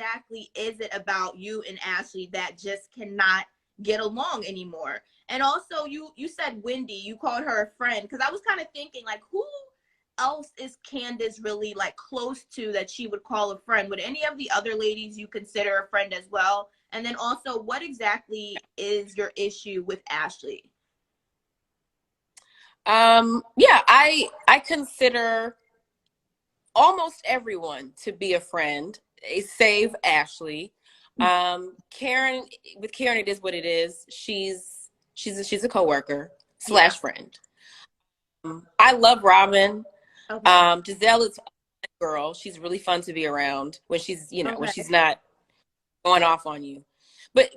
exactly is it about you and Ashley that just cannot get along anymore? And also, you said Wendy, you called her a friend, because I was kind of thinking, like, who else is Candiace really like close to that she would call a friend? Would any of the other ladies you consider a friend as well? And then also, what exactly is your issue with Ashley? Yeah, I consider almost everyone to be a friend, save Ashley. Karen, with Karen, it is what it is. She's a coworker slash friend. I love Robin. Okay. Giselle is a girl. She's really fun to be around when she's, when Okay. she's not going off on you. But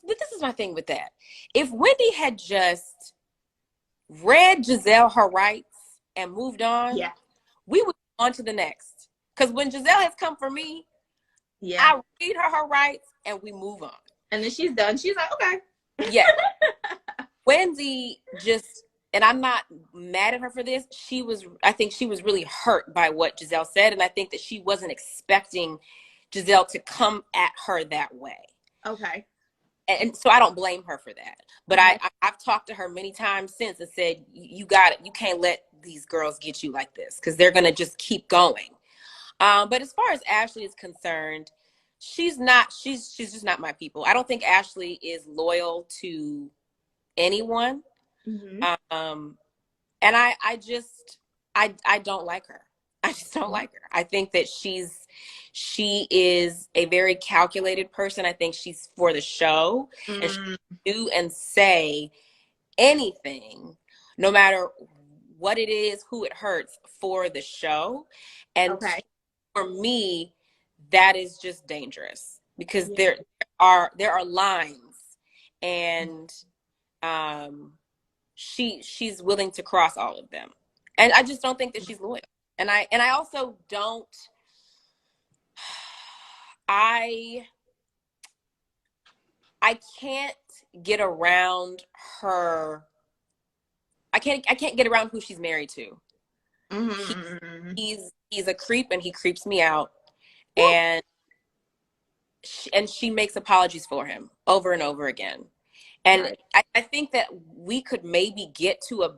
this is my thing with that. If Wendy had just read Giselle her rights and moved on, Yeah. we would go on to the next. Because when Giselle has come for me, Yeah. I read her rights and we move on. And then she's done. She's like, okay. Yeah. Wendy just, and I'm not mad at her for this. I think she was really hurt by what Giselle said. And I think that she wasn't expecting Giselle to come at her that way. Okay. And so I don't blame her for that. But I've talked to her many times since and said, you got it. You can't let these girls get you like this, because they're going to just keep going. But as far as Ashley is concerned, she's just not my people. I don't think Ashley is loyal to anyone. Mm-hmm. And I don't like her. I just don't like her. I think that she is a very calculated person. I think she's for the show, and she do and say anything, no matter what it is, who it hurts, for the show. And for me, that is just dangerous, because there are lines, and she's willing to cross all of them. And I just don't think that she's loyal. And I also don't, I can't get around her. I can't get around who she's married to. Mm-hmm. He's a creep, and he creeps me out. And she makes apologies for him over and over again. And I think that we could maybe get to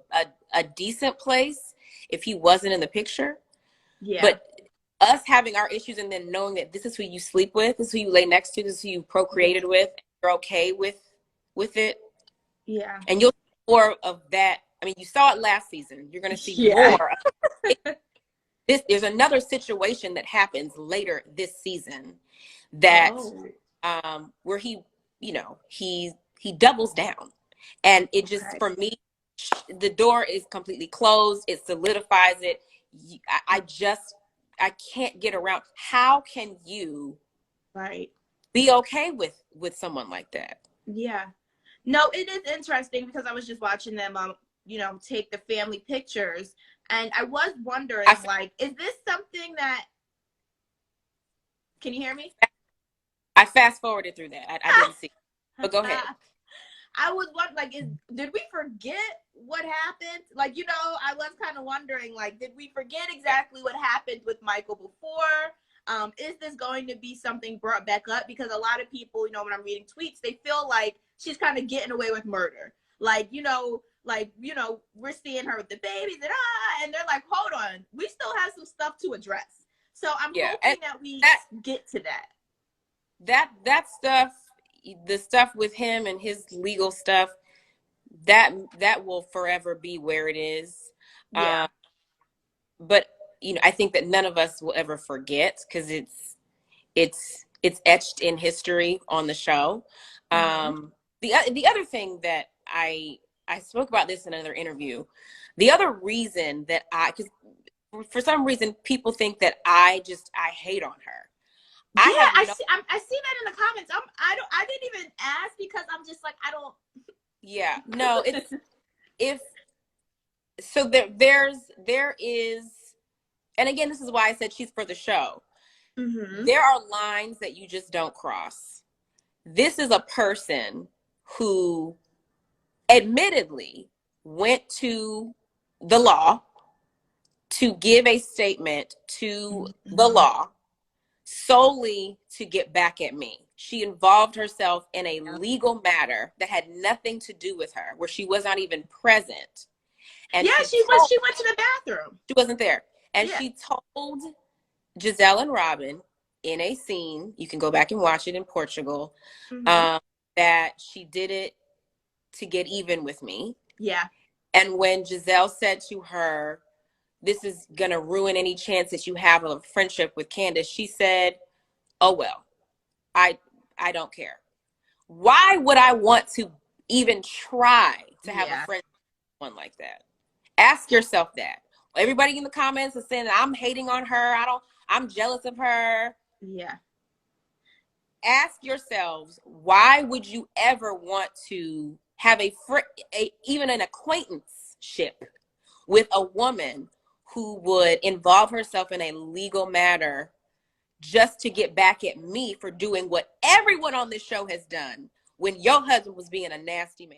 a decent place if he wasn't in the picture. Yeah. But us having our issues, and then knowing that this is who you sleep with, this is who you lay next to, this is who you procreated with, and you're okay with it. Yeah. And you'll see more of that. I mean, you saw it last season. You're going to see more of it. There's another situation that happens later this season that where he doubles down. And it just, for me, the door is completely closed. It solidifies it. I can't get around. How can you be okay with someone like that? Yeah. No, it is interesting, because I was just watching them, take the family pictures. And I was wondering, is this something that, can you hear me? I fast forwarded through that. I didn't see. But go ahead. I was wondering, did we forget what happened? I was kind of wondering, did we forget exactly what happened with Michael before? Is this going to be something brought back up? Because a lot of people, when I'm reading tweets, they feel like she's kind of getting away with murder. We're seeing her with the babies and they're like, hold on, we still have some stuff to address. So I'm hoping that we get to that. That stuff, the stuff with him and his legal stuff, that will forever be where it is. Yeah. But I think that none of us will ever forget, because it's etched in history on the show. Mm-hmm. The other thing that I spoke about this in another interview. The other reason that because for some reason people think that I hate on her. I see that in the comments. I didn't even ask, because I'm just like, I don't. Yeah, no, there is, and again, this is why I said she's for the show. Mm-hmm. There are lines that you just don't cross. This is a person who admittedly went to the law to give a statement to the law, solely to get back at me. She involved herself in a legal matter that had nothing to do with her, where she was not even present. And yeah, she went to the bathroom. She wasn't there. And yeah. she told Giselle and Robin in a scene, you can go back and watch it in Portugal, that she did it to get even with me. Yeah. And when Giselle said to her, this is going to ruin any chance that you have of a friendship with Candiace, she said, oh, well, I don't care. Why would I want to even try to have a friendship with one like that? Ask yourself that. Everybody in the comments is saying that I'm hating on her. I'm jealous of her. Yeah. Ask yourselves, why would you ever want to have even an acquaintanceship with a woman who would involve herself in a legal matter just to get back at me for doing what everyone on this show has done when your husband was being a nasty man?